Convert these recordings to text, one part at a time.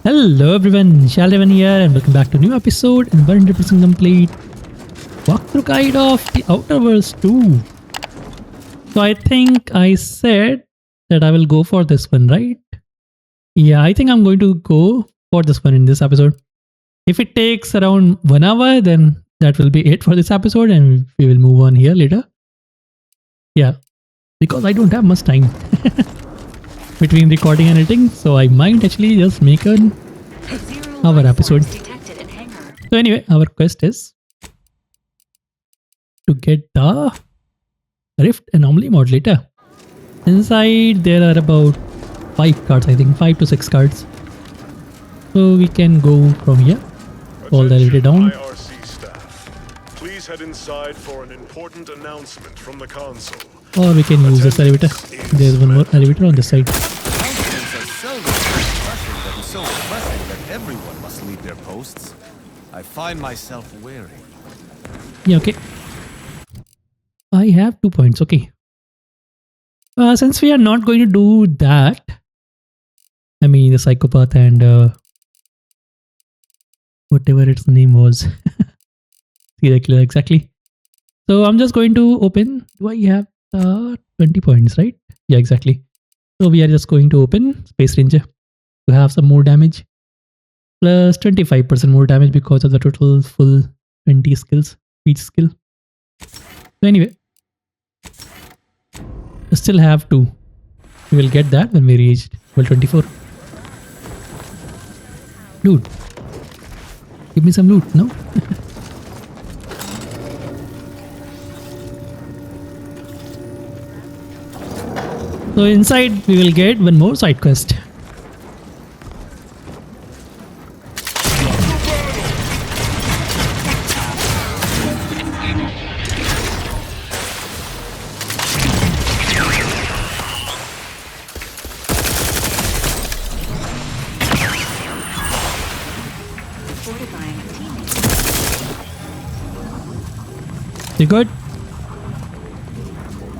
Hello everyone, Shalavan here and welcome back to a new episode and 100% complete walkthrough guide of the Outer Worlds 2. So I think I said that I will go for this one, right? Yeah, I think I'm going to go for this one in this episode. If it takes around 1 hour, then that will be it for this episode and we will move on here later. Yeah, because I don't have much time between recording and editing, so I might actually just make an our episode. So anyway, our quest is to get the Rift Anomaly Modulator. Inside there are about 5 cards, I think 5 to 6 cards. So we can go from here, all the way down. IRC staff, please head inside for an important announcement from the console. Or we can use this elevator. There's one more elevator on this side. So pressing that everyone must leave their posts. I find myself wary. Yeah, okay. I have 2 points, okay. Since we are not going to do that, I mean the psychopath and whatever its name was. Serial killer, exactly. So I'm just going to open, do I have 20 points, right? Yeah, exactly. So we are just going to open Space Ranger to have some more damage, plus 25% more damage because of the total full 20 skills, each skill. So anyway, we still have 2. We will get that when we reach level 24. Loot. Give me some loot, no? So inside we will get one more side quest. We good?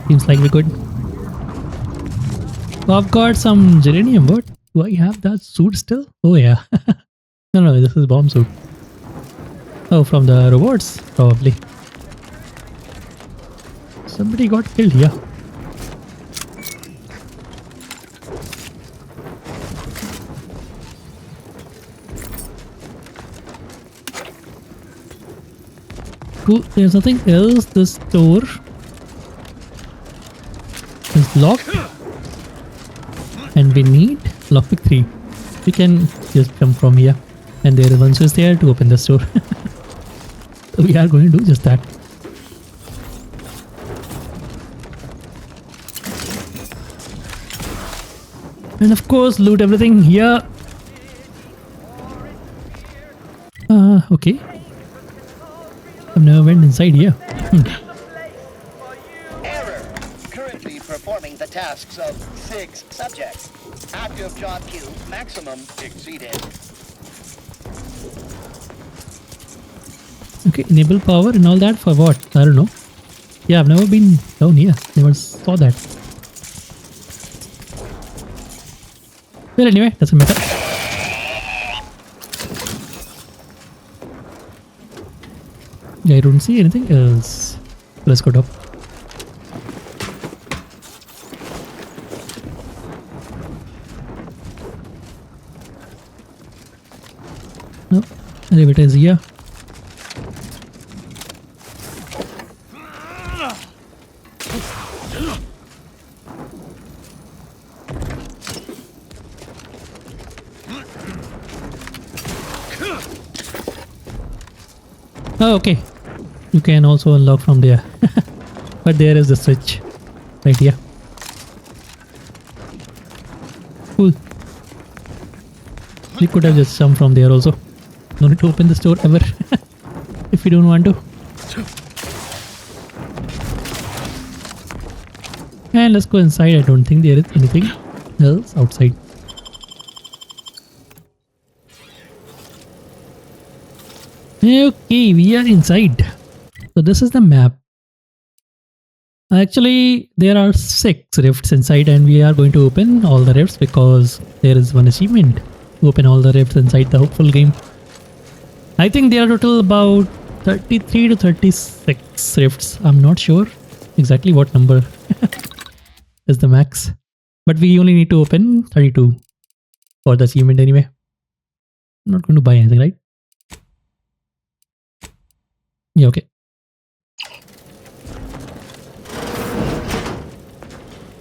Seems like we're good. So I've got some geranium. What? Do I have that suit still? Oh yeah. No, this is bomb suit. Oh, from the rewards, probably. Somebody got killed here. Cool. There's nothing else. This door is locked. And we need lockpick 3. We can just jump from here. And there is one switch there to open the door. So we are going to do just that. And of course, loot everything here. Okay. I've never went inside here. Error. Currently performing the tasks of 6 subjects. Active job queue maximum exceeded. Okay, enable power and all that for what? I don't know. Yeah, I've never been down here. Never saw that. Well, anyway, doesn't matter. I don't see anything else. Let's go up. No, elevator is here. Oh, okay. You can also unlock from there. But there is the switch right here. Cool. We could have just jumped from there also. No need to open the door ever if you don't want to. And let's go inside. I don't think there is anything else outside. Okay, we are inside. So this is the map. Actually, there are 6 rifts inside and we are going to open all the rifts because there is one achievement open all the rifts inside the hopeful game. I think there are total about 33 to 36 rifts. I'm not sure exactly what number is the max. But we only need to open 32 for the achievement anyway. I'm not going to buy anything, right? Yeah, okay.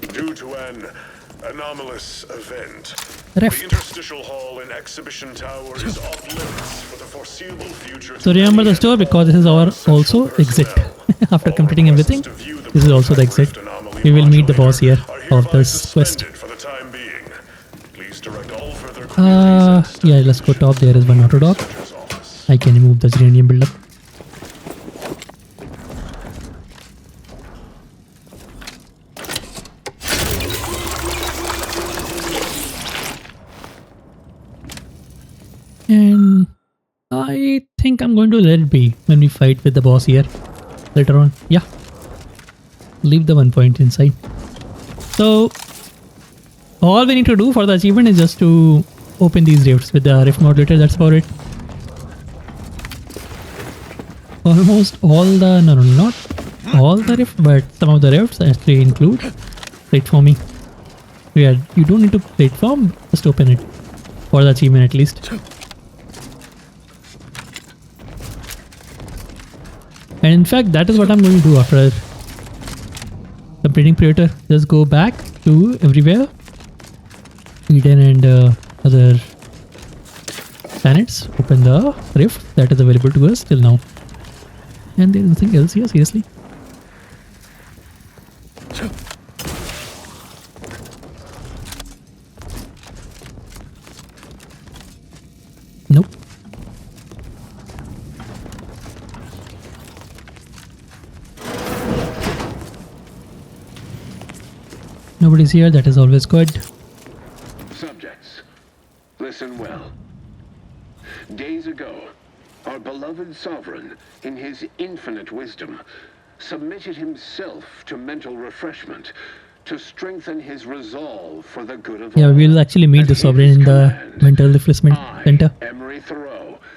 Due to an anomalous event, Rift. the interstitial hall in Exhibition Tower is off limits for the foreseeable future. So remember the store because this is our also exit. After completing everything, this is also the exit. We will meet the boss here of this quest. Yeah, let's go top. There is one auto dock. I can remove the geranium buildup. And I think I'm going to let it be when we fight with the boss here later on. Yeah. Leave the 1 point inside. So all we need to do for the achievement is just to open these rifts with the rift modulator. That's about it. Almost all the, no, not all the rifts, but some of the rifts actually include platforming. Yeah, you don't need to platform, just open it for the achievement at least. And in fact, that is what I'm going to do after completing Predator. Just go back to everywhere. Eden and other planets. Open the rift that is available to us till now. And there is nothing else here, seriously. Nope. Nobody's here, that is always good. Subjects, listen well. Days ago, our beloved sovereign, in his infinite wisdom, submitted himself to mental refreshment to strengthen his resolve for the good of all. Yeah, we'll actually meet the sovereign in the mental refreshment center.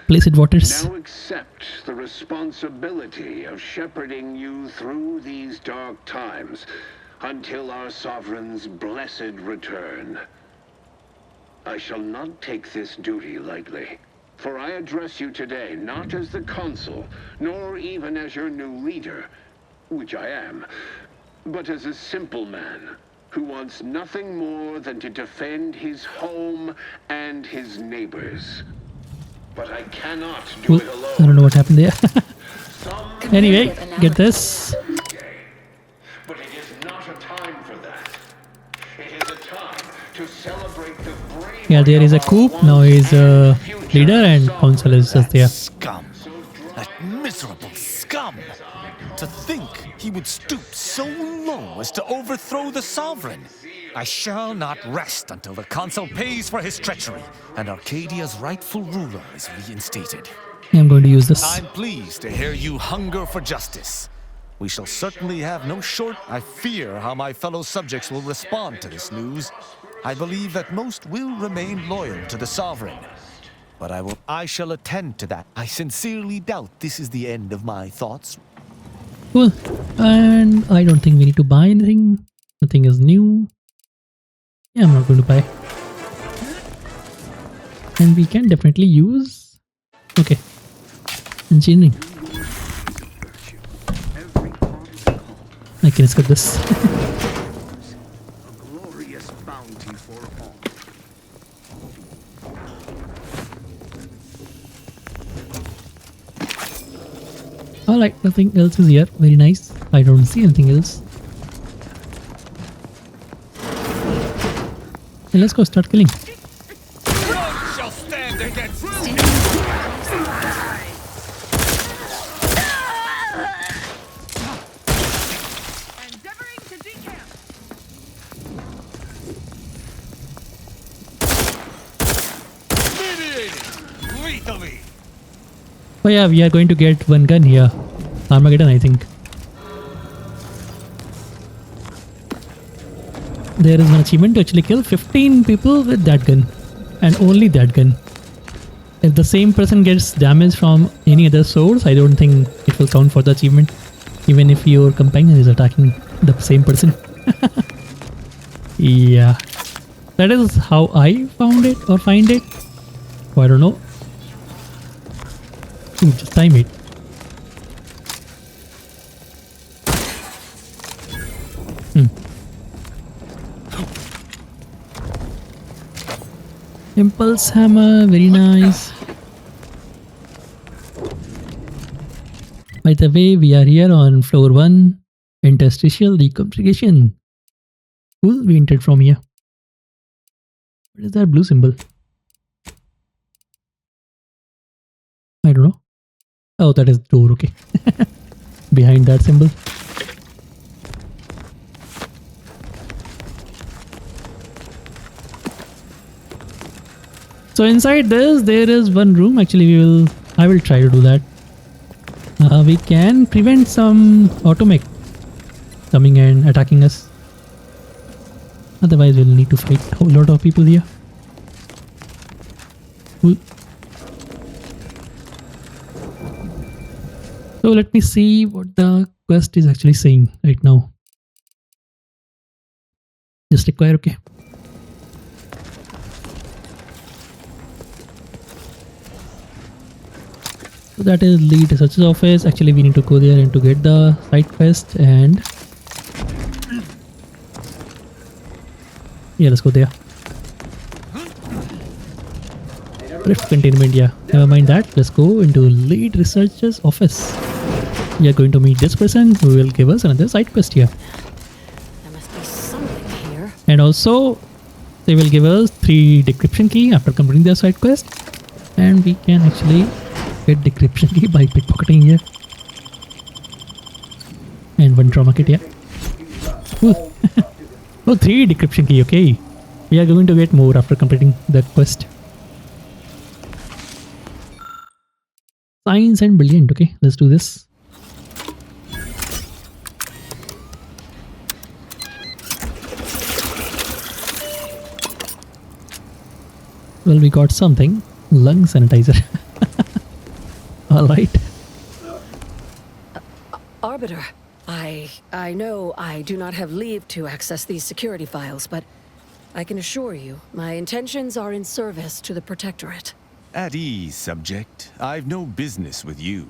Placid waters. Now accept the responsibility of shepherding you through these dark times until our sovereign's blessed return. I shall not take this duty lightly, for I address you today not as the consul, nor even as your new leader, which I am, but as a simple man who wants nothing more than to defend his home and his neighbors. But I cannot do it alone. I don't know what happened there. Anyway, get this. But it is not a time for that. It is a time to celebrate the bravery. Yeah, there is a coup. Now he's a leader and consul is just there. Scum. That miserable scum. To think he would stoop so low as to overthrow the sovereign. I shall not rest until the consul pays for his treachery and Arcadia's rightful ruler is reinstated. I'm going to use this. I'm pleased to hear you hunger for justice. We shall certainly have no short. I fear how my fellow subjects will respond to this news. I believe that most will remain loyal to the sovereign. But I shall attend to that. I sincerely doubt this is the end of my thoughts. Cool. And I don't think we need to buy anything. Nothing is new. Yeah, I'm not going to buy. And we can definitely use... Okay. Engineering. I can skip this. Alright, nothing else is here. Very nice. I don't see anything else. And let's go start killing. None shall stand against me. Endeavoring to decamp. Mediating lethally. Oh yeah, we are going to get one gun here. Armageddon, I think. There is one achievement to actually kill 15 people with that gun. And only that gun. If the same person gets damage from any other source, I don't think it will count for the achievement. Even if your companion is attacking the same person. Yeah. That is how I found it or find it. Oh, I don't know. Ooh, just time it. Impulse hammer, very nice. By the way, we are here on floor 1, interstitial decompression. Cool, we entered from here. What is that blue symbol? I don't know. Oh, that is door, okay. Behind that symbol. So inside this, there is one room. Actually, I will try to do that. We can prevent some automech coming and attacking us. Otherwise, we'll need to fight a whole lot of people here. Cool. So let me see what the quest is actually saying right now. Just require, okay. So that is lead researcher's office. Actually, we need to go there and to get the side quest and yeah, let's go there. Rift containment, yeah. Never mind that. Let's go into lead researcher's office. We are going to meet this person who will give us another side quest here. There must be something here. And also, they will give us 3 decryption key after completing their side quest. And we can actually get decryption key by pickpocketing here. And 1 trauma kit, yeah. Ooh. Oh, 3 decryption key, okay. We are going to get more after completing the quest. Science and brilliant, okay. Let's do this. Well, we got something. Lung sanitizer. Alright. Arbiter, I know I do not have leave to access these security files, but I can assure you, my intentions are in service to the Protectorate. At ease, subject. I've no business with you.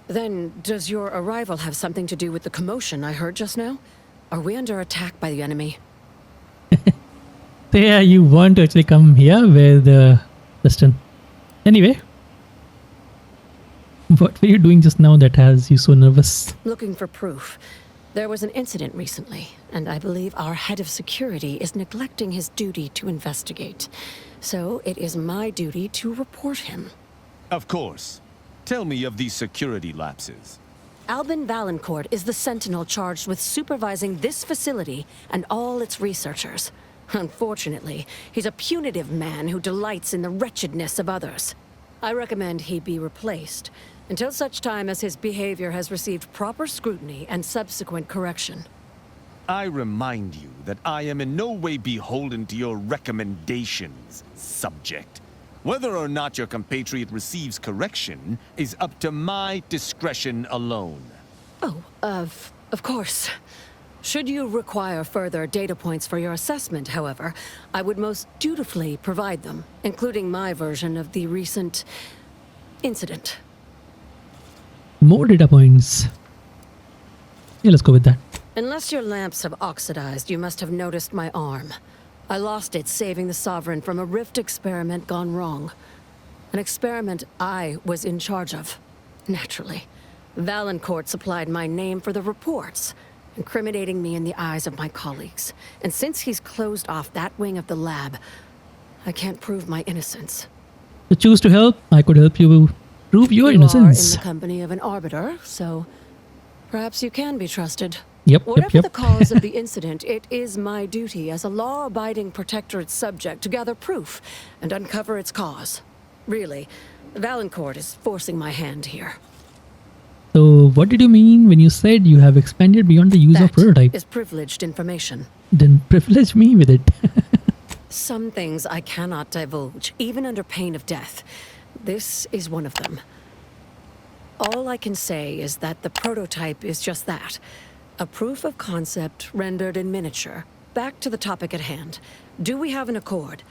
Then, does your arrival have something to do with the commotion I heard just now? Are we under attack by the enemy? So yeah, you want to actually come here with Dustin. Anyway, what were you doing just now that has you so nervous? Looking for proof. There was an incident recently, and I believe our head of security is neglecting his duty to investigate. So it is my duty to report him. Of course. Tell me of these security lapses. Albin Vaillancourt is the sentinel charged with supervising this facility and all its researchers. Unfortunately, he's a punitive man who delights in the wretchedness of others. I recommend he be replaced until such time as his behavior has received proper scrutiny and subsequent correction. I remind you that I am in no way beholden to your recommendations, subject. Whether or not your compatriot receives correction is up to my discretion alone. Oh, of course. Should you require further data points for your assessment, however, I would most dutifully provide them, including my version of the recent incident. More data points. Yeah, let's go with that. Unless your lamps have oxidized, you must have noticed my arm. I lost it saving the Sovereign from a rift experiment gone wrong. An experiment I was in charge of. Naturally. Vaillancourt supplied my name for the reports, incriminating me in the eyes of my colleagues. And since he's closed off that wing of the lab, I can't prove my innocence. To choose to help, I could help you prove your You are in innocence. the company of an arbiter, so perhaps you can be trusted. Yep, Whatever the cause of the incident, it is my duty as a law-abiding Protectorate subject to gather proof and uncover its cause. Really, Vaillancourt is forcing my hand here. So, what did you mean when you said you have expanded beyond the use of That prototype? is privileged information. Then privilege me with it. Some things I cannot divulge, even under pain of death. This is one of them. All I can say is that the prototype is just that. A proof of concept rendered in miniature. Back to the topic at hand. Do we have an accord?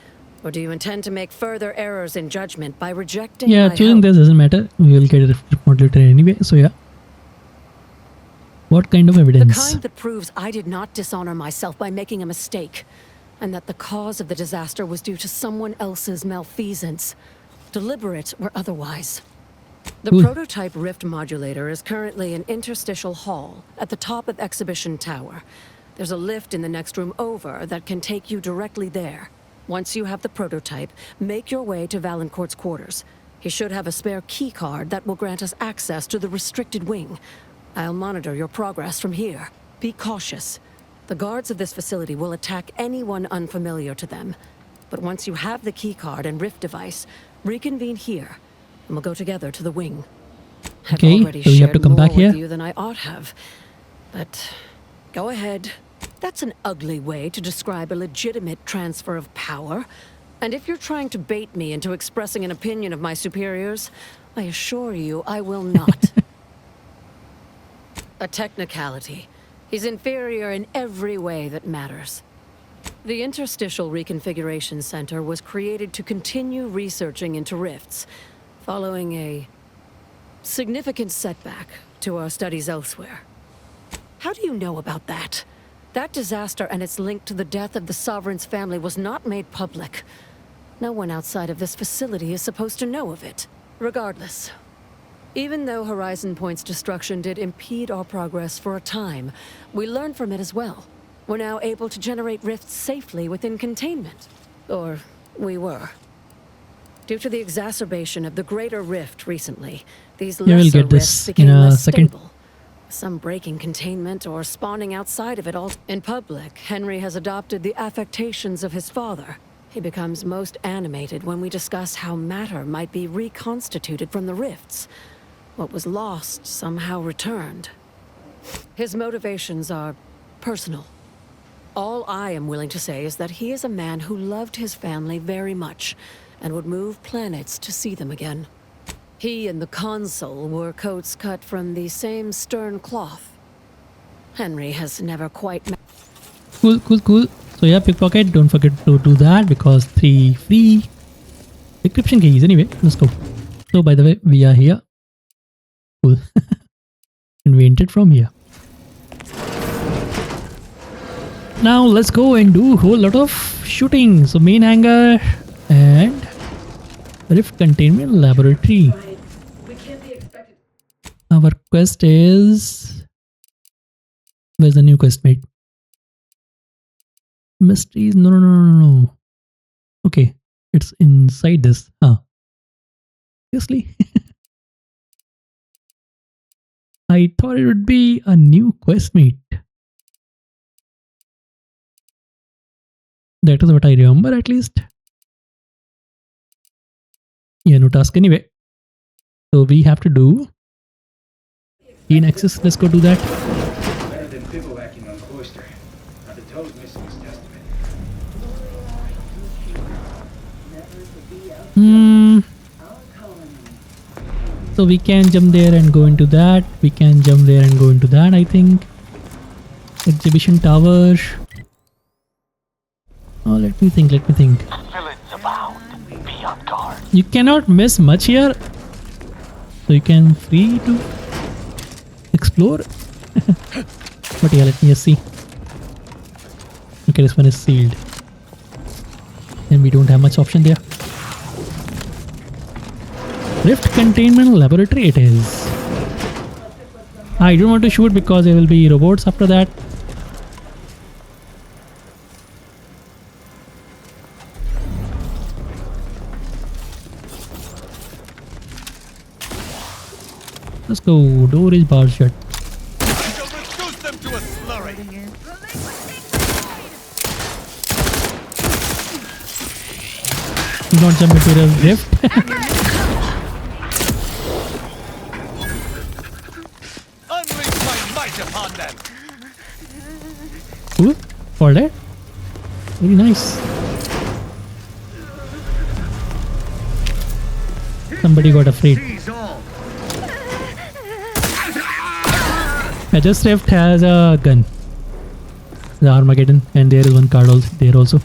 Or do you intend to make further errors in judgment by rejecting Yeah, my choosing help? this doesn't matter. We will get a modulator anyway, so yeah. What kind of The evidence? kind that proves I did not dishonor myself by making a mistake, and that the cause of the disaster was due to someone else's malfeasance, deliberate or otherwise. The Cool. prototype Rift modulator is currently in interstitial hall at the top of Exhibition Tower. There's a lift in the next room over that can take you directly there. Once you have the prototype, make your way to Vaillancourt's quarters. He should have a spare key card that will grant us access to the restricted wing. I'll monitor your progress from here. Be cautious. The guards of this facility will attack anyone unfamiliar to them. But once you have the key card and Rift device, reconvene here, and we'll go together to the wing. Okay, I've already so we have to shared come more back here? with you than I ought have. But go ahead. That's an ugly way to describe a legitimate transfer of power. And if you're trying to bait me into expressing an opinion of my superiors, I assure you I will not. A technicality. He's inferior in every way that matters. The Interstitial Reconfiguration Center was created to continue researching into rifts, following a significant setback to our studies elsewhere. How do you know about that? That disaster and its link to the death of the Sovereign's family was not made public. No one outside of this facility is supposed to know of it. Regardless, even though Horizon Point's destruction did impede our progress for a time, we learned from it as well. We're now able to generate rifts safely within containment. Or we were. Due to the exacerbation of the greater rift recently, these Yeah, we'll lesser get this rifts in became a less second. stable. Some breaking containment or spawning outside of it all. In public, Henry has adopted the affectations of his father. He becomes most animated when we discuss how matter might be reconstituted from the rifts. What was lost somehow returned. His motivations are personal. All I am willing to say is that he is a man who loved his family very much and would move planets to see them again. He and the consul wore coats cut from the same stern cloth. Henry has never quite... Cool, cool, cool. So yeah, pickpocket, don't forget to do that because 3 free decryption keys. Anyway, let's go. So by the way, we are here. Cool. And we entered from here. Now let's go and do a whole lot of shooting. So main hangar and rift containment laboratory. Our quest is... Where's the new quest, mate? Mysteries? No. Okay, it's inside this. Seriously? I thought it would be a new quest, mate. That is what I remember, at least. Yeah, no task anyway. So we have to do in access. Let's go do that. Better than bivouacking on Cloister. Not the toes missing his testament. So we can jump there and go into that. We can jump there and go into that, I think. Exhibition tower. Oh, let me think. Villains abound. Be on guard. You cannot miss much here. So you can free to explore. But yeah, let me just see. Okay, this one is sealed. And we don't have much option there. Rift containment laboratory it is. I don't want to shoot because there will be robots after that. Let's go. Door is barred shut. I shall reduce them to a slurry. Do not jump into the rift. Unleash my might upon them. Cool. For that. Very nice. somebody got afraid. This rift has a gun. The Armageddon, and there is one card also there also.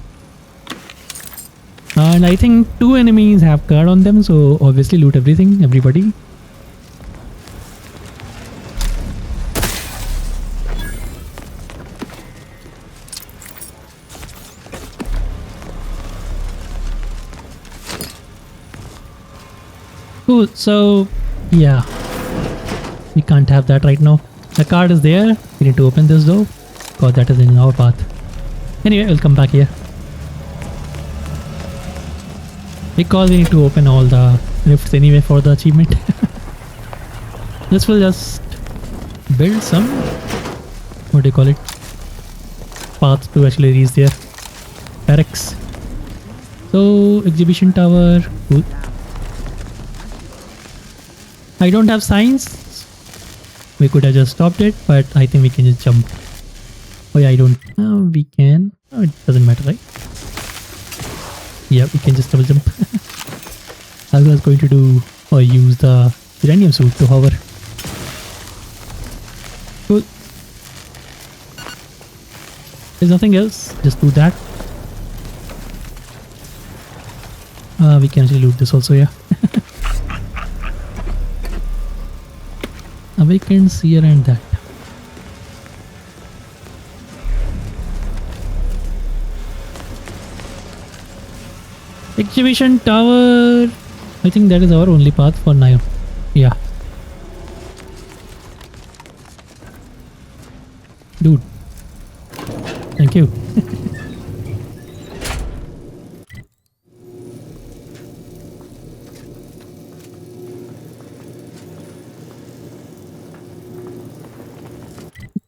And I think 2 enemies have card on them, so obviously loot everything, everybody. Cool, so yeah, we can't have that right now. The card is there, we need to open this though, because that is in our path. Anyway, we'll come back here. Because we need to open all the rifts anyway for the achievement. This will just build some, what do you call it, path to actually reach there. Barracks. So, exhibition tower, cool. I don't have signs. We could have just stopped it, but I think we can just jump. Oh yeah, I don't. We can. Oh, it doesn't matter, right? Yeah, we can just double jump. I was going to do or use the uranium suit to hover. Cool. There's nothing else. Just do that. We can actually loot this also, yeah. Awakens here and that. Exhibition tower. I think that is our only path for now. Yeah. Dude. Thank you.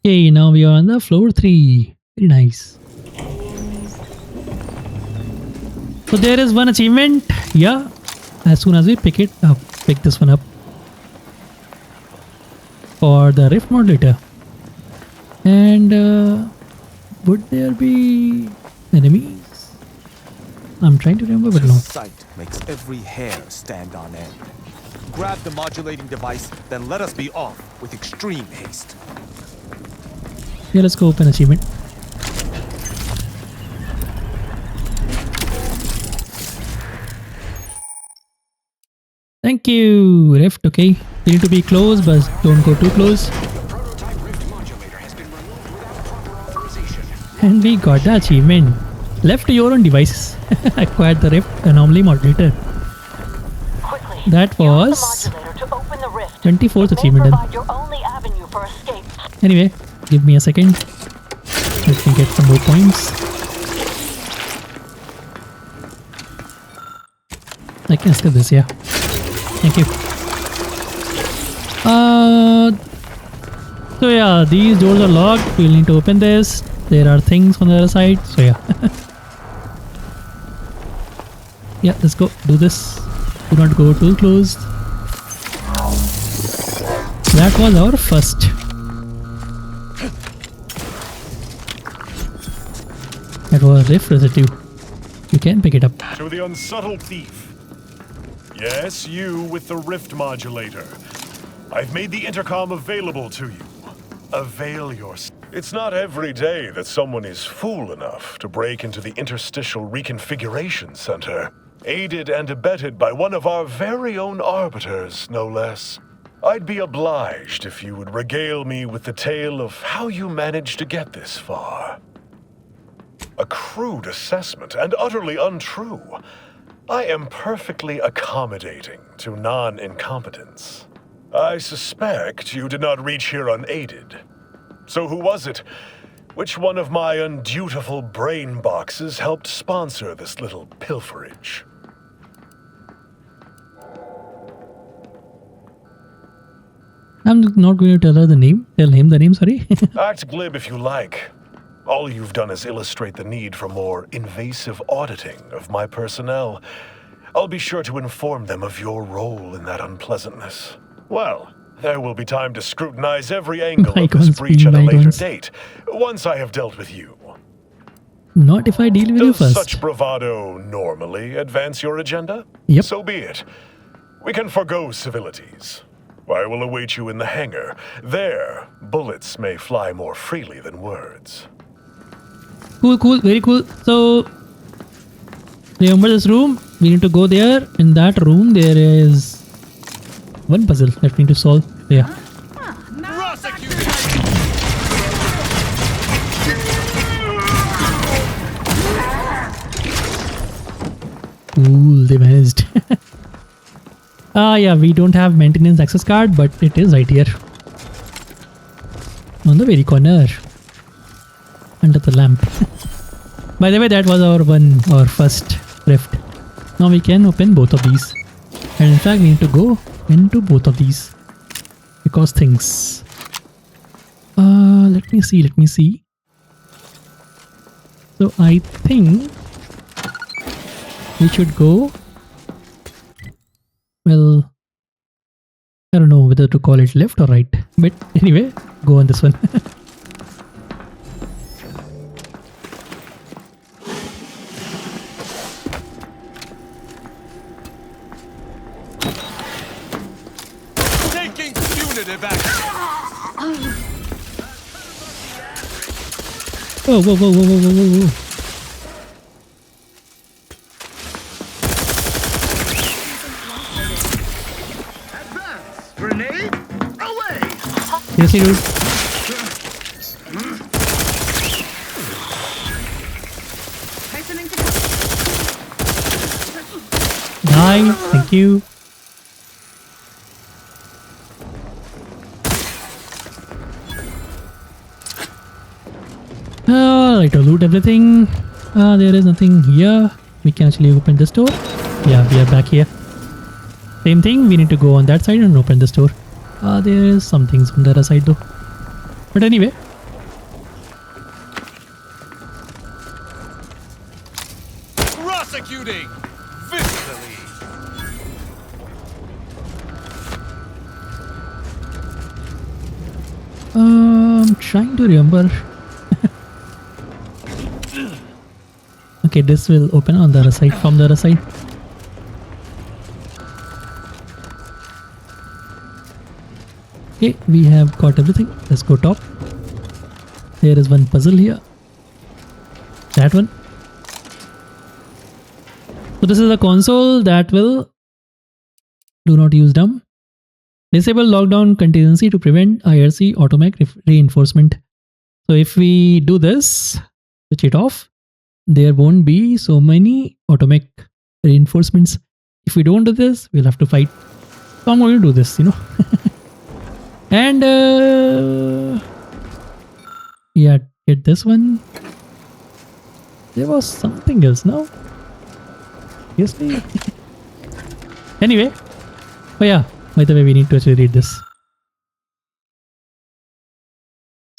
Okay, now we are on the floor 3. Very nice. So there is one achievement. Yeah. As soon as we pick it up, pick this one up. For the rift modulator. And would there be enemies? I'm trying to remember, but no. This sight makes every hair stand on end. Grab the modulating device, then let us be off with extreme haste. Yeah, let's go open achievement. Thank you, Rift. Okay, you need to be close, but don't go too close. And we got the achievement. Left to your own devices. Acquired the Rift anomaly modulator. That was 24th achievement done. Anyway, give me a second. Let me get some more points. I can skip this, yeah. Thank you. So yeah, these doors are locked. We'll need to open this. There are things on the other side. So yeah. Yeah, let's go. Do this. Do not go too close. That was our first. That was rift residue. You can pick it up. To the unsubtle thief. Yes, you with the rift modulator. I've made the intercom available to you. Avail yourself. It's not every day that someone is fool enough to break into the interstitial reconfiguration center, aided and abetted by one of our very own arbiters, no less. I'd be obliged if you would regale me with the tale of how you managed to get this far. A crude assessment and utterly untrue. I am perfectly accommodating to non-incompetence. I suspect you did not reach here unaided. So who was it? Which one of my undutiful brain boxes helped sponsor this little pilferage? I'm not going to tell her the name. Tell him the name, sorry. Act glib if you like. All you've done is illustrate the need for more invasive auditing of my personnel. I'll be sure to inform them of your role in that unpleasantness. Well, there will be time to scrutinize every angle of this breach at a later date, once I have dealt with you. Not if I deal with you Does first. such bravado normally advance your agenda? Yep. So be it. We can forgo civilities. I will await you in the hangar. There, bullets may fly more freely than words. Cool, cool, very cool. So, remember this room? We need to go there. In that room, there is one puzzle that we need to solve. Yeah. Cool, they managed. Yeah, we don't have maintenance access card, but it is right here. On the very corner. Under the lamp. By the way, that was our first rift. Now we can open both of these. And in fact, we need to go into both of these. Because things. Let me see. So I think we should go. Well, I don't know whether to call it left or right. But anyway, go on this one. Taking punitive action. Whoa. Grenade away! Seriously, dude. Hastening to Die. Thank you. Alright, to loot everything. There is nothing here. We can actually open this door. Yeah, we are back here. Same thing, we need to go on that side and open this door. There is some things on the other side though. But anyway. Prosecuting viscerally. I'm trying to remember. Okay, this will open on the other side, from the other side. Okay, we have got everything. Let's go top. There is one puzzle here. That one. So this is a console that will do not use dumb. Disable lockdown contingency to prevent IRC automatic reinforcement. So if we do this, switch it off, there won't be so many automatic reinforcements. If we don't do this, we'll have to fight. So I'm going to do this, you know. And yeah, get this one. There was something else now. Yes, me. Anyway, oh yeah, by the way, we need to actually read this.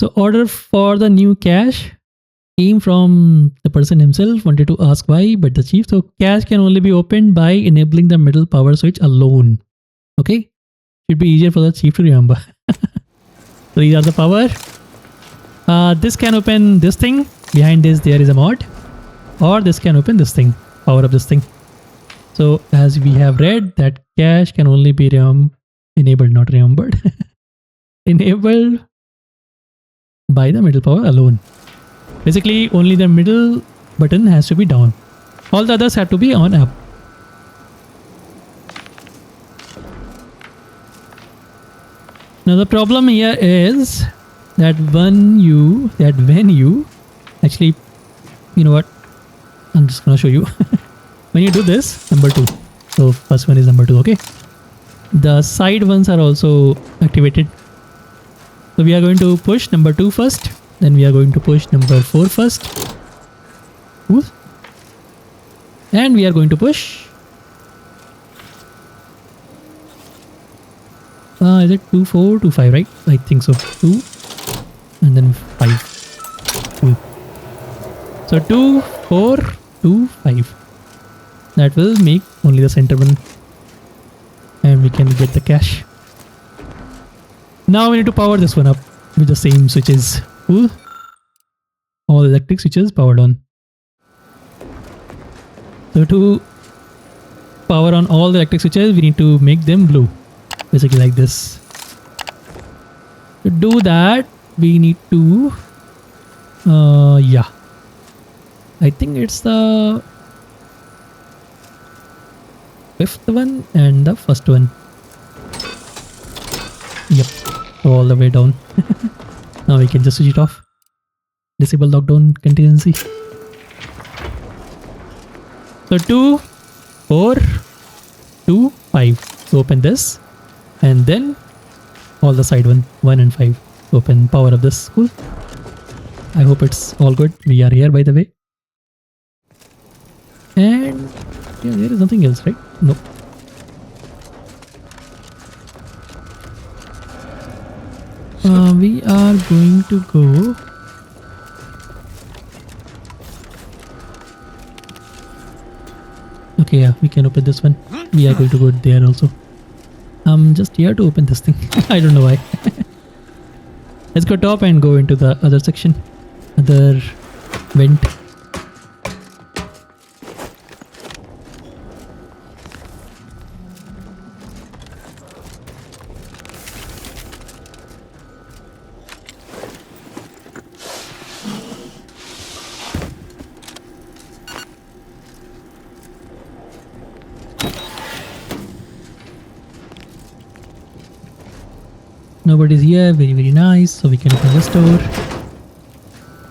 So order for the new cache came from the person himself, wanted to ask why, but the chief. So cache can only be opened by enabling the middle power switch alone. Okay, should be easier for the chief to remember. So these are the power. This can open this thing. Behind this there is a mod, or this can open this thing, power up this thing. So as we have read, that cache can only be enabled, not remembered. Enabled by the middle power alone. Basically, only the middle button has to be down. All the others have to be on up. Now the problem here is that when you actually, you know what? I'm just gonna show you. When you do this, number 2. So first one is number 2, okay? The side ones are also activated. So we are going to push number 2 first. Then we are going to push number 4 first. Ooh. And we are going to push. Is it 2, 4, 2, 5, right? I think so. 2 and then 5. Cool. So 2, 4, 2, 5. That will make only the center one. And we can get the cache. Now we need to power this one up with the same switches. Cool. All electric switches powered on. So to power on all the electric switches, we need to make them blue. Basically like this. To do that, we need to... yeah. I think it's the 5th one and the first one. Yep. All the way down. Now we can just switch it off. Disable lockdown contingency. So 2, 4, 2, 5. So open this. And then all the side 1 and 5. Open power of this. Cool. I hope it's all good. We are here by the way. And yeah, there is nothing else, right? Nope. We are going to go... Okay, yeah, we can open this one. We are going to go there also. I'm just here to open this thing. I don't know why. Let's go top and go into the other section. Other vent. Nobody's here, very nice. So we can open this door.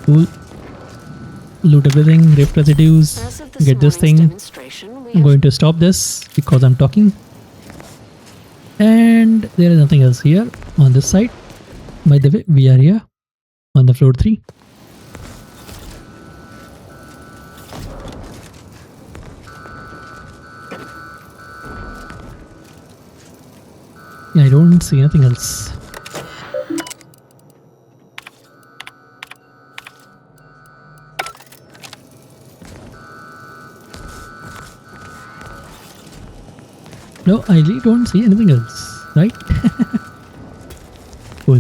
Cool. Loot everything, rift residues, get this thing. I'm going to stop this because I'm talking. And there is nothing else here on this side. By the way, we are here on the floor 3. I don't see anything else. No, I really don't see anything else, right? Cool.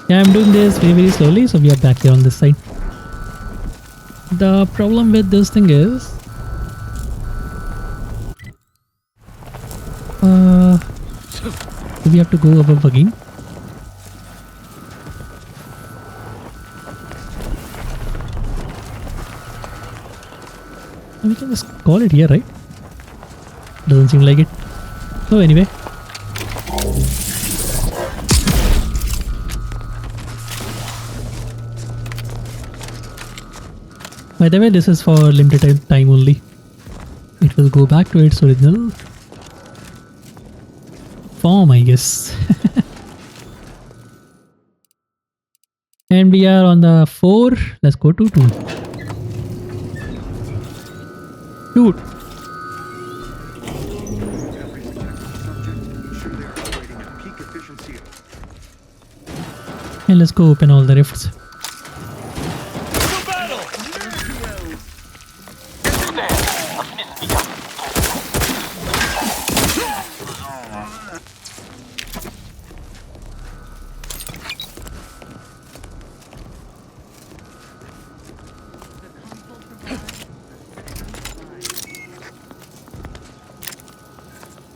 Yeah, I'm doing this very slowly, so we are back here on this side. The problem with this thing is... do we have to go above again? We can just call it here, right? Doesn't seem like it. So anyway. By the way, this is for limited time only. It will go back to its original form, I guess. And we are on the 4. Let's go to 2. Dude. And let's go open all the rifts.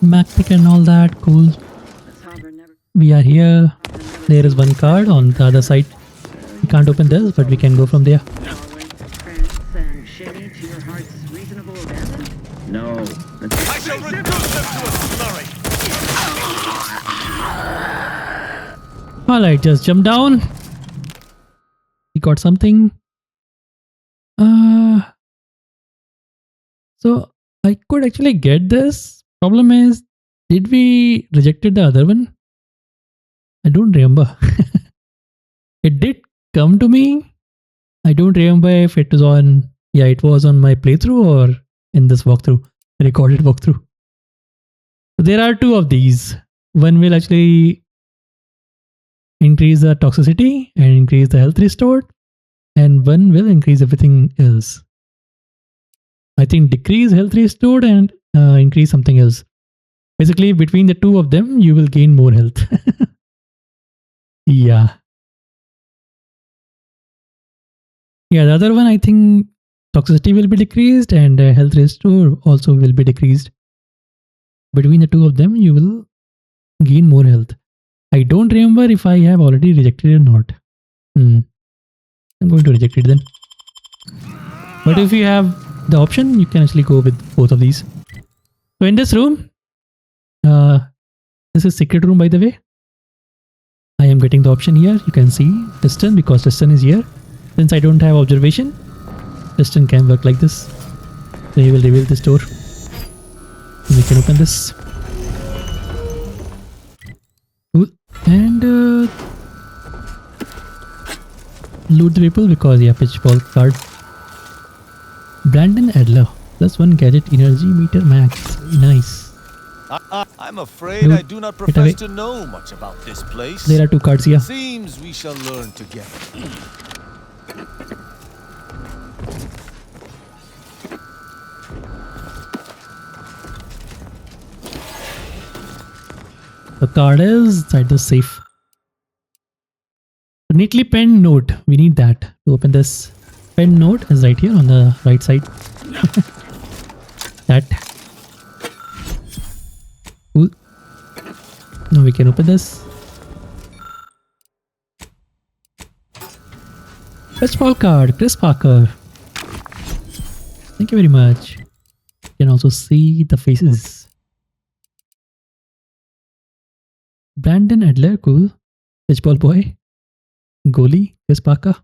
Map pick and all that, cool. We are here. There is one card on the other side. We can't open this, but we can go from there. No. I shall reduce them to a slurry. Alright, just jump down. We got something. So I could actually get this. Problem is, did we rejected the other one? I don't remember. It did come to me. I don't remember if it was on... Yeah, it was on my playthrough or in this walkthrough. Recorded walkthrough. So there are 2 of these. One will actually increase the toxicity and increase the health restored. And one will increase everything else. I think decrease health restored and increase something else. Basically, between the 2 of them, you will gain more health. Yeah. Yeah, the other one I think toxicity will be decreased and health restore also will be decreased. Between the two of them, you will gain more health. I don't remember if I have already rejected it or not. I'm going to reject it then. But if you have the option, you can actually go with both of these. So in this room, this is secret room by the way. I am getting the option here. You can see Piston because Piston is here. Since I don't have observation, Piston can work like this. So he will reveal this door. We can open this. Cool. And loot the people because pitchball card. Brandon Adler +1 gadget energy meter max. Very nice. I'm afraid I do not profess to know much about this place. There are 2 cards here. Seems we shall learn together. The card is inside the safe. A neatly penned note. We need that to open this. Penned note is right here on the right side. That. Cool. Now we can open this. Pitchball card, Chris Parker. Thank you very much. You can also see the faces. Brandon Adler, cool. Pitchball boy. Goalie, Chris Parker.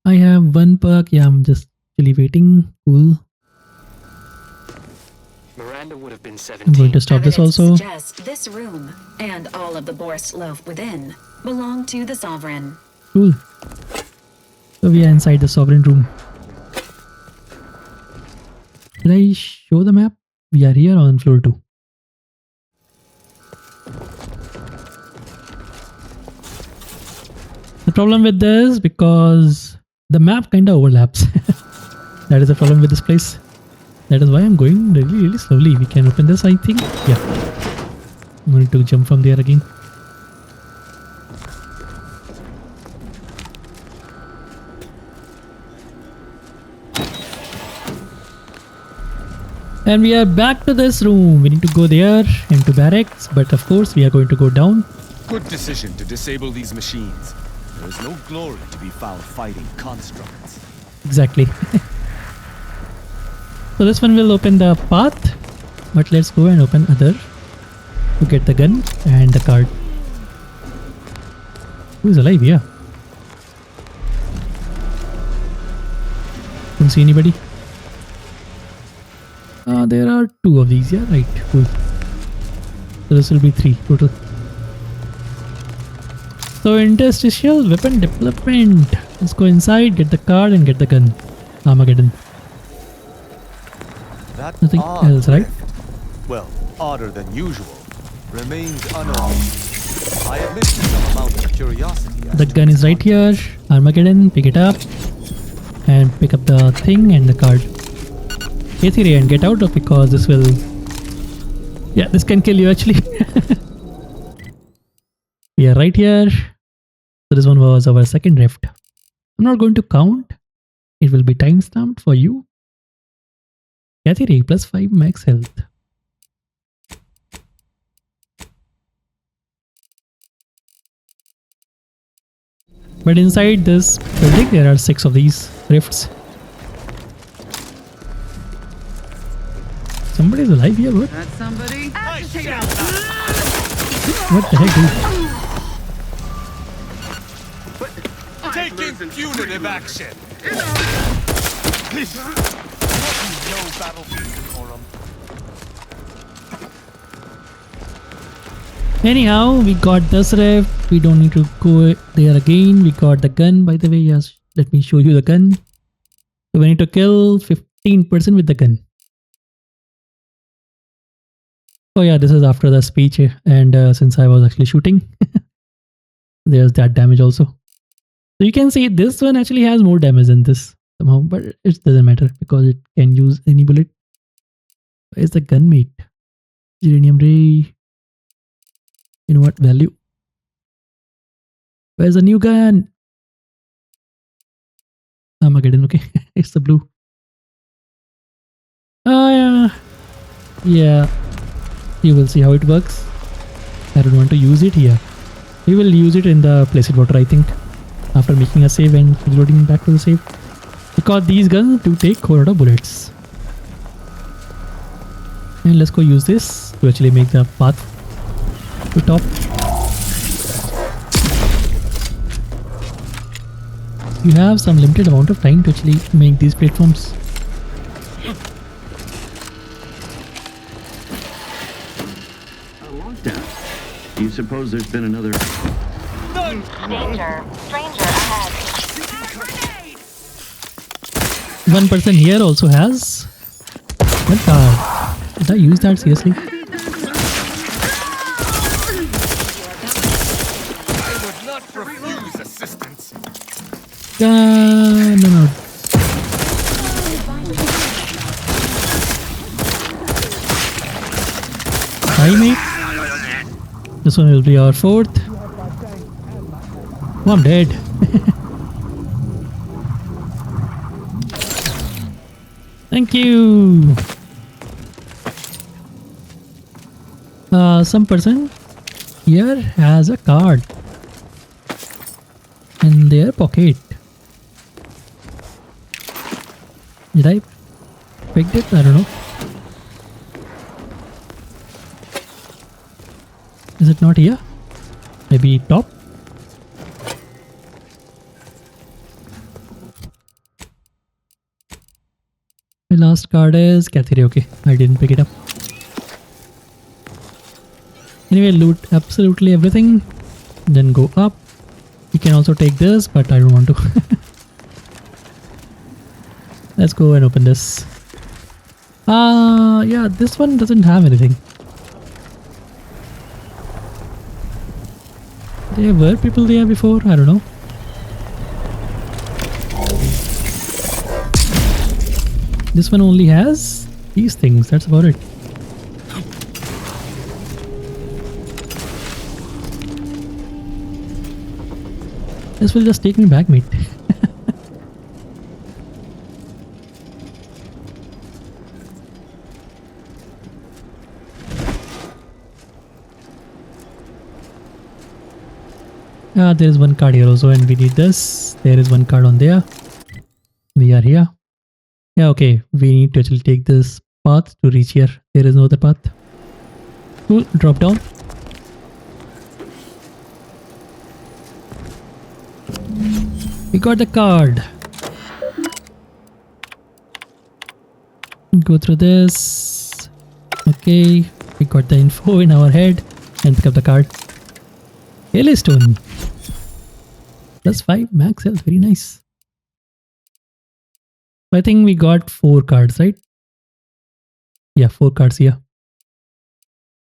I have 1 perk. Yeah, I'm just actually waiting. Cool. Miranda would have been 17. I'm going to stop this also. Suggests this room and all of the Borst loaf within belong to the Sovereign. Cool. So we are inside the Sovereign room. Did I show the map? We are here on floor 2. The problem with this because the map kind of overlaps. That is the problem with this place. That is why I'm going really slowly. We can open this, I think. Yeah. I'm going to jump from there again. And we are back to this room. We need to go there into barracks, but of course we are going to go down. Good decision to disable these machines. There is no glory to be found fighting constructs. Exactly. So this one will open the path, but let's go and open other to get the gun and the card. Who is alive here? Don't see anybody. There are 2 of these, yeah, right, cool. So this will be 3 total. So interstitial weapon development. Let's go inside, get the card and get the gun. Armageddon. That nothing else, right? Well, odder than usual. Remains unopened. I admit to some amount of curiosity. The gun is right here. Armageddon, pick it up. And pick up the thing and the card. E23 and get out of because this will... Yeah, this can kill you actually. We are right here. So this one was our second rift. I'm not going to count. It will be timestamped for you. E23 +5 max health. But inside this building there are 6 of these rifts. Somebody's alive here, what? That's somebody. What the heck, dude? Taking punitive action. No battlefield decorum. Anyhow, we got this rift. We don't need to go there again. We got the gun, by the way. Yes, let me show you the gun. So we need to kill 15% with the gun. Oh yeah, this is after the speech, and since I was actually shooting, there's that damage also. So you can see this one actually has more damage than this somehow, but it doesn't matter because it can use any bullet. Where's the gunmate? Geranium ray. You know what? Value. Where's the new gun? Armageddon, okay. It's the blue. Yeah. You will see how it works. I don't want to use it here. We will use it in the placid water, I think. After making a save and reloading back to the save. Because these guns do take a whole lot of bullets. And let's go use this to actually make the path to top. You have some limited amount of time to actually make these platforms. Do you suppose there's been another... Danger. Stranger ahead. One person here also has... What the... Did I use that seriously? I would not refuse assistance. No. Hi, mate. This one will be our fourth. Oh, I'm dead. Thank you. Some person here has a card in their pocket. Did I pick it? I don't know. Is it not here? Maybe top? My last card is Kathiri. Okay, I didn't pick it up. Anyway, loot absolutely everything. Then go up. You can also take this, but I don't want to. Let's go and open this. Yeah, this one doesn't have anything. There were people there before, I don't know. This one only has these things, that's about it. This will just take me back, mate. There is one card here also and we need this. There is one card on there. We are here. Yeah, okay. We need to actually take this path to reach here. There is no other path. Cool. Drop down. We got the card. Go through this. Okay. We got the info in our head and pick up the card. Hayley stone. +5 max health. Very nice. I think we got 4 cards, right? Yeah, 4 cards here.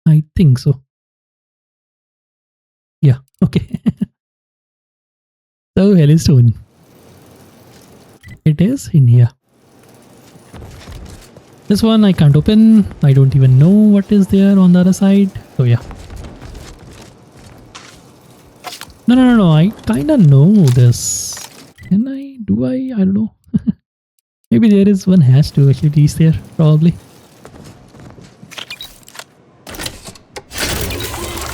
I think so. Yeah, okay. So, Hayley stone. It is in here. This one I can't open. I don't even know what is there on the other side. So, yeah. No. I kinda know this. Can I? Do I? I don't know. Maybe there is one hash to actually reach there. Probably.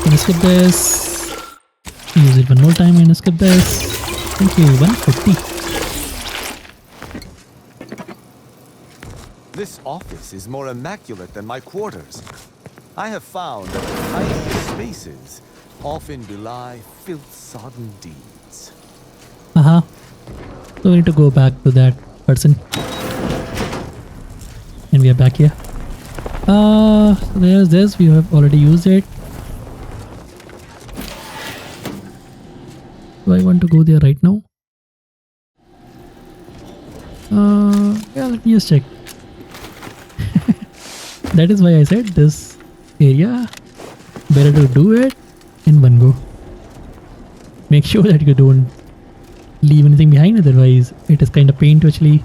Can I skip this? Use it one more time and skip this. Thank you. 150. This office is more immaculate than my quarters. I have found that the tiny spaces often belie filth-sodden deeds. So we need to go back to that person. And we are back here. So there's this. We have already used it. Do I want to go there right now? Yeah, let me just check. That is why I said this area, better to do it in one go. Make sure that you don't leave anything behind, otherwise it is kind of pain to actually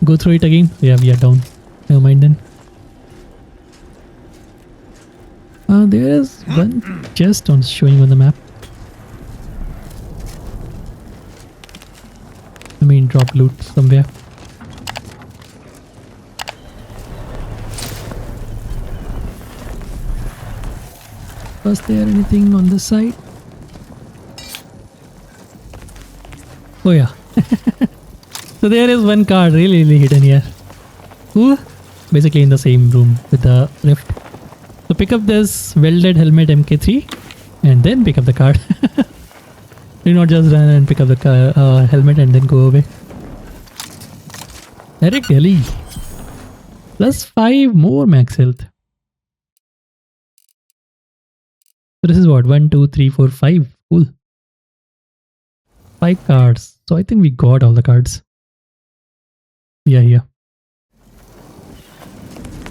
go through it again. Yeah, we are down. Never mind then. There is one chest showing on the map. I mean, drop loot somewhere. Was there anything on this side? Oh yeah. So there is one card really hidden here. Ooh, basically in the same room with the rift. So pick up this welded helmet MK3 and then pick up the card. Do not just run and pick up the helmet and then go away. Eric Daly. Plus 5 more max health. So this is what? 1, 2, 3, 4, 5. Cool. 5 cards. So I think we got all the cards. Yeah, here.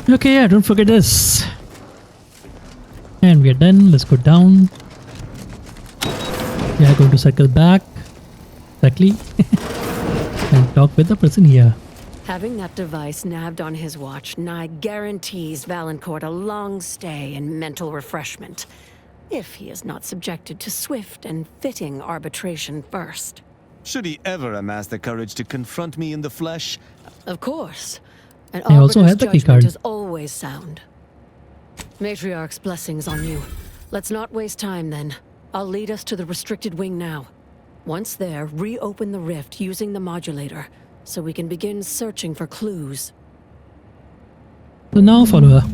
Okay, yeah, don't forget this. And we are done. Let's go down. We are going to circle back. Exactly. And talk with the person here. Having that device nabbed on his watch nigh guarantees Vaillancourt a long stay and mental refreshment, if he is not subjected to swift and fitting arbitration first. Should he ever amass the courage to confront me in the flesh? Of course. An I also arbiter's had the key judgment card. is always sound. Matriarch's blessings on you. Let's not waste time then. I'll lead us to the restricted wing now. Once there, reopen the rift using the modulator, so we can begin searching for clues. So now follow her.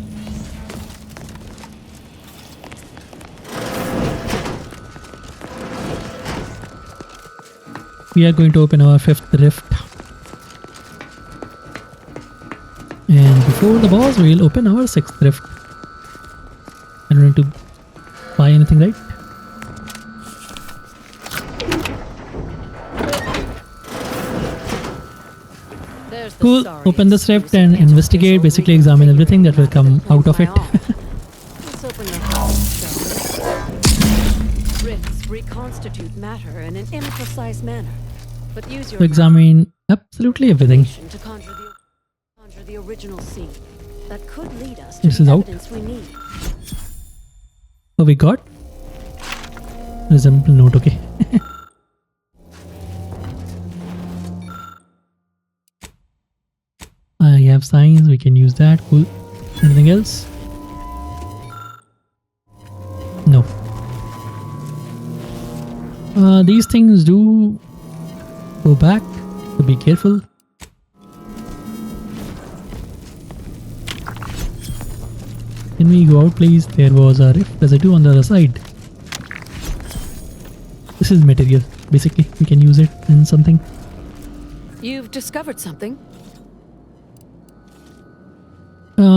We are going to open our 5th rift. And before the boss, we'll open our 6th rift. I don't need to buy anything, right? Cool. Open this rift and investigate. Basically examine everything that will come out of it. Let's open the house, shall we? Rifts reconstitute matter in an imprecise manner, but use your So examine absolutely everything. imagination to conjure the original scene that could lead us to This the is out. evidence we need. Oh, we got resemble note. Okay. I have signs. We can use that. Cool. Anything else? No. These things do go back, so be careful. Can we go out, please? There was a rift residue on the other side. This is material. Basically, we can use it in something. You've discovered something?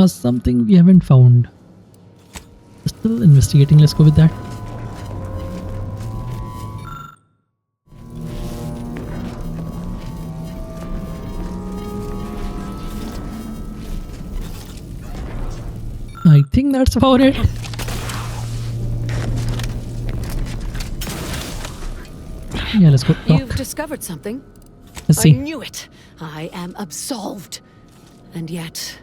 Something we haven't found. Still investigating. Let's go with that. I think that's about it. Yeah, let's go talk. You've discovered something? Let's I see. knew it. I am absolved. And yet,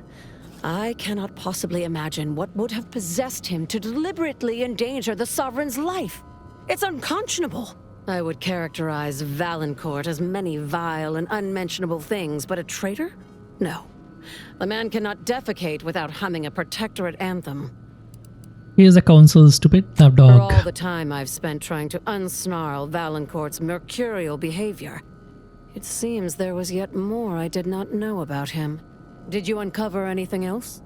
I cannot possibly imagine what would have possessed him to deliberately endanger the Sovereign's life. It's unconscionable. I would characterize Vaillancourt as many vile and unmentionable things, but a traitor? No. The man cannot defecate without humming a protectorate anthem. Here's the council, stupid For lapdog. all the time I've spent trying to unsnarl Vaillancourt's mercurial behavior, it seems there was yet more I did not know about him. Did you uncover anything else?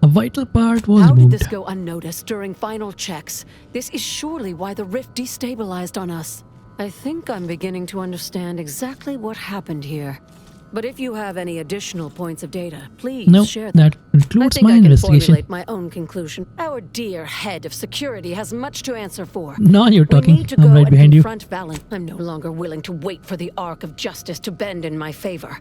A vital part was How did moved. this go unnoticed during final checks? This is surely why the rift destabilized on us. I think I'm beginning to understand exactly what happened here. But if you have any additional points of data, please No, share them. that concludes I think my I can investigation. formulate my own conclusion. Our dear head of security has much to answer for. Now you're We talking. need to I'm go right and behind you. confront Valen. I'm no longer willing to wait for the arc of justice to bend in my favor.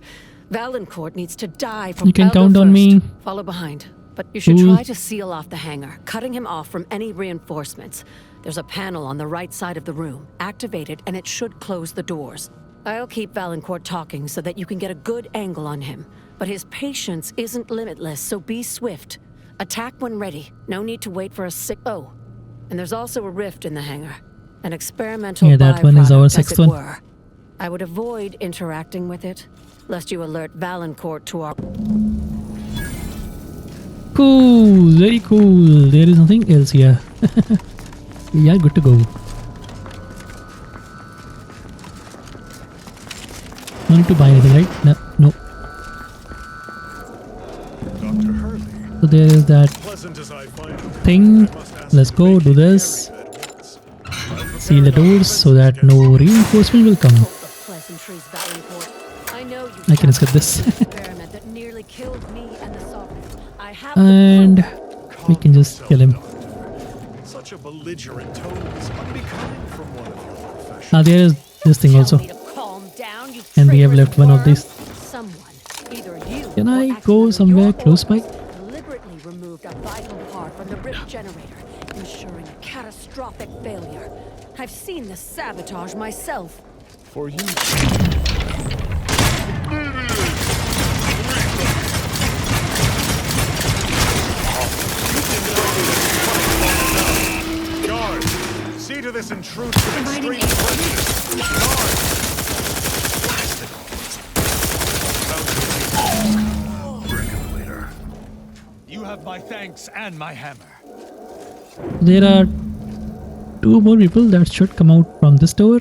Vaillancourt needs to die from You can I'll go count on first. me. Follow behind. But you should Cool. try to seal off the hangar, cutting him off from any reinforcements. There's a panel on the right side of the room. Activate it and it should close the doors. I'll keep Vaillancourt talking so that you can get a good angle on him. But his patience isn't limitless, so be swift. Attack when ready. No need to wait for a Oh, and there's also a rift in the hangar. An experimental Yeah, that one is our byproduct, sixth as it one. were. I would avoid interacting with it, lest you alert Vaillancourt to our... Cool, very cool. There is nothing else here. We are good to go. No need to buy anything, right? No. Dr. Hurley, So there is that pleasant as I find it, thing. I must ask Let's you go to do make this. carry at once. Seal the doors so that no reinforcement will come. Pleasantries, Vaillancourt. I know you I can skip this. experiment that nearly killed me and the Sovereign. I have And we can just kill him. Such a belligerent tone is unbecoming from one of your profession. There is this thing also. And we have left one of these. Can I go somewhere close by? Deliberately removed a vital part from the rift generator, ensuring a catastrophic failure. I've seen this sabotage myself. For you. Guard, see to this intrusive extreme prejudice. Guard. You have my thanks and my hammer. There are 2 more people that should come out from this door.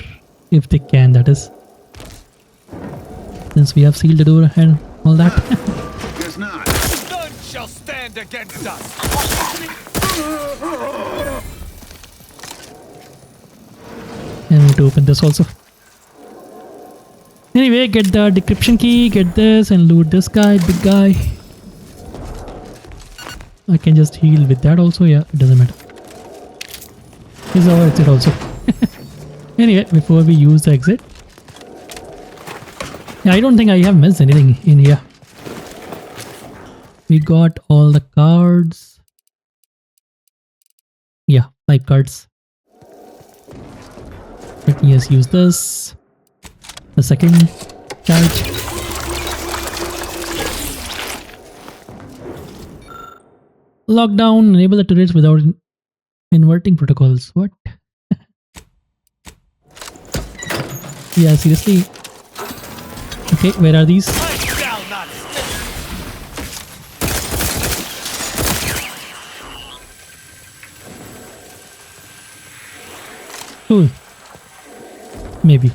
If they can, that is. Since we have sealed the door and all that. Guess not. None shall stand against us. And we need to open this also. Anyway, get the decryption key, get this and loot this guy, big guy. I can just heal with that also, yeah, it doesn't matter. This is our exit also. Anyway, before we use the exit. Yeah, I don't think I have missed anything in here. We got all the cards. Yeah, 5 cards. Let me just use this. The second charge. Lockdown, enable the turrets without inverting protocols. What? Yeah, seriously. Okay, where are these? Cool. Maybe.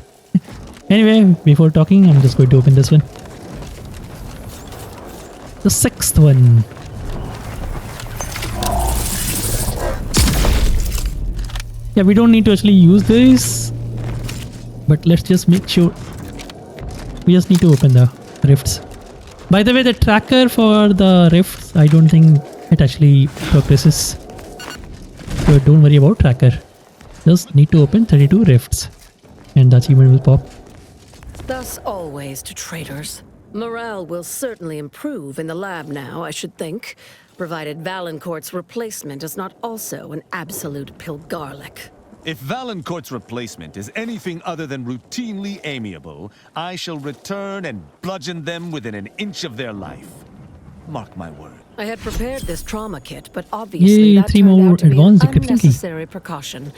Anyway, before talking, I'm just going to open this one. The 6th one. Yeah, we don't need to actually use this, but let's just make sure. We just need to open the rifts. By the way, the tracker for the rifts, I don't think it actually progresses. So don't worry about tracker. Just need to open 32 rifts and the achievement will pop. Thus always to traitors. Morale will certainly improve in the lab now, I should think, provided Vaillancourt's replacement is not also an absolute pilgarlic. If Vaillancourt's replacement is anything other than routinely amiable, I shall return and bludgeon them within an inch of their life. Mark my word. I had prepared this trauma kit, but obviously Yay, that 3 turned more out to be an advanced decryption key. unnecessary precaution.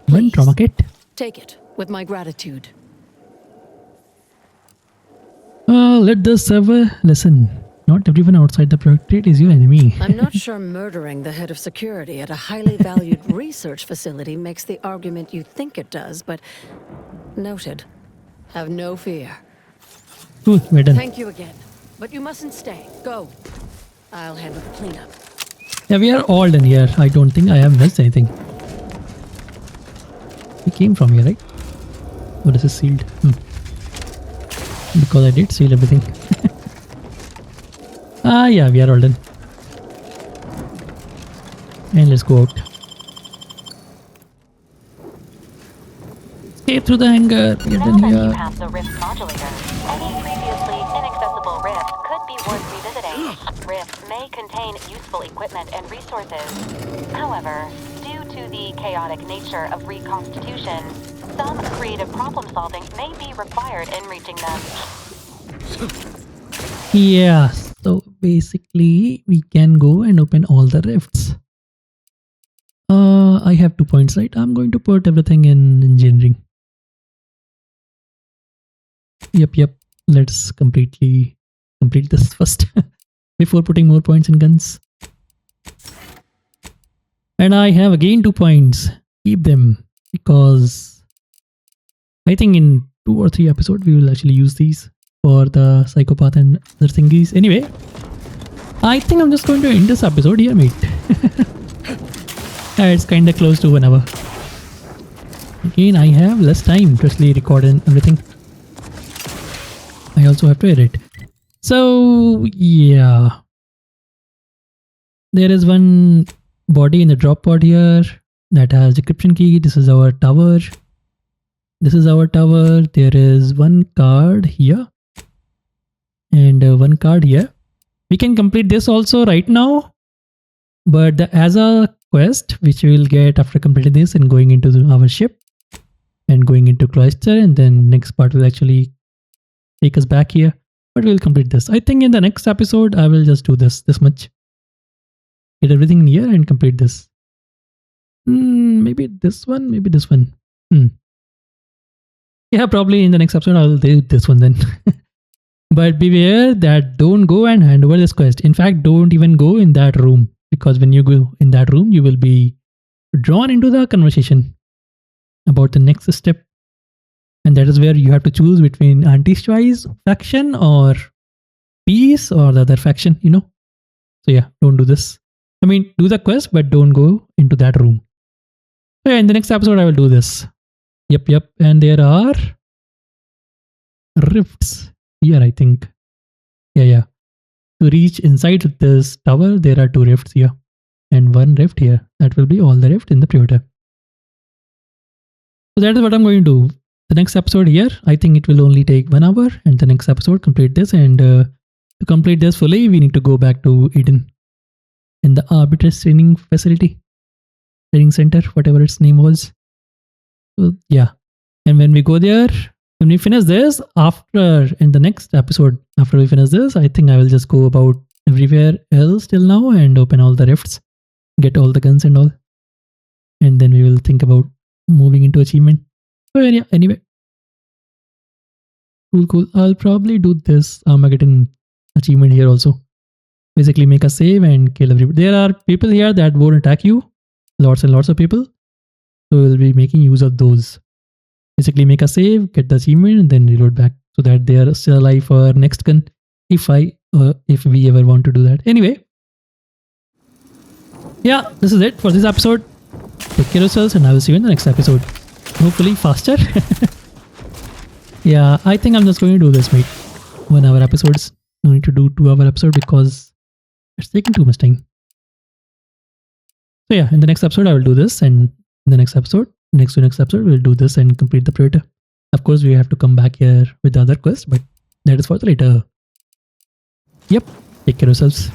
1 trauma kit. Take it with my gratitude. Let the server listen. Not everyone outside the protectorate is your enemy. I'm not sure murdering the head of security at a highly valued research facility makes the argument you think it does, but noted. Have no fear. Cool, we're done. Thank you again. But you mustn't stay. Go. I'll handle the cleanup. Yeah, we are all done here. I don't think I have missed anything. We came from here, right? Oh, this is sealed. Because I did seal everything. Yeah, we are all done. And let's go out. Escape through the hangar. We are done Now that you here. have the rift modulator, any previously inaccessible rift could be worth revisiting. Rifts may contain useful equipment and resources. However, due to the chaotic nature of reconstitution, some creative problem solving may be required in reaching them. Yeah, So basically, we can go and open all the rifts. I have 2 points, right? I'm going to put everything in engineering. Yep. Let's complete this first before putting more points in guns. And I have again 2 points. Keep them because I think in 2 or 3 episodes we will actually use these for the psychopath and other thingies. Anyway, I think I'm just going to end this episode here, mate. It's kinda close to 1 hour. Again, I have less time to actually record and everything. I also have to edit. So yeah, there is one body in the drop pod here that has decryption key. This is our tower. There is one card here and one card here. We can complete this also right now, but as a quest which we will get after completing this and going into our ship and going into cloister, and then next part will actually take us back here, but we'll complete this. I think in the next episode I will just do this much, get everything in here and complete this. Maybe this one. Yeah, probably in the next episode I'll do this one then. But beware that don't go and hand over this quest. In fact, don't even go in that room, because when you go in that room you will be drawn into the conversation about the next step, and that is where you have to choose between anti-choice faction or peace or the other faction, So yeah, don't do this. I mean, do the quest, but don't go into that room. So yeah, in the next episode I will do this. Yep. And there are rifts here, I think. Yeah. To reach inside this tower, there are 2 rifts here and 1 rift here. That will be all the rift in the perimeter. So that is what I'm going to do. The next episode here, I think it will only take 1 hour, and the next episode complete this. And to complete this fully, we need to go back to Eden in the Arbitrage training center, whatever its name was. So yeah, and when we go there, when we finish this, in the next episode, after we finish this, I think I will just go about everywhere else till now and open all the rifts, get all the guns and all, and then we will think about moving into achievement. So yeah, anyway, cool. I'll probably do this Armageddon achievement here also. Basically, make a save and kill everybody. There are people here that won't attack you, lots and lots of people. So we'll be making use of those. Basically, make a save, get the achievement, and then reload back so that they are still alive for next gun. If we ever want to do that. Anyway, yeah, this is it for this episode. Take care of yourselves, and I will see you in the next episode. Hopefully faster. Yeah, I think I'm just going to do this, mate. 1 hour episodes. No need to do 2 hour episode because it's taking too much time. So yeah, in the next episode I will do this, and in the next episode we'll do this and complete the Predator. Of course, we have to come back here with the other quest, but that is for the later. Yep, take care of yourselves.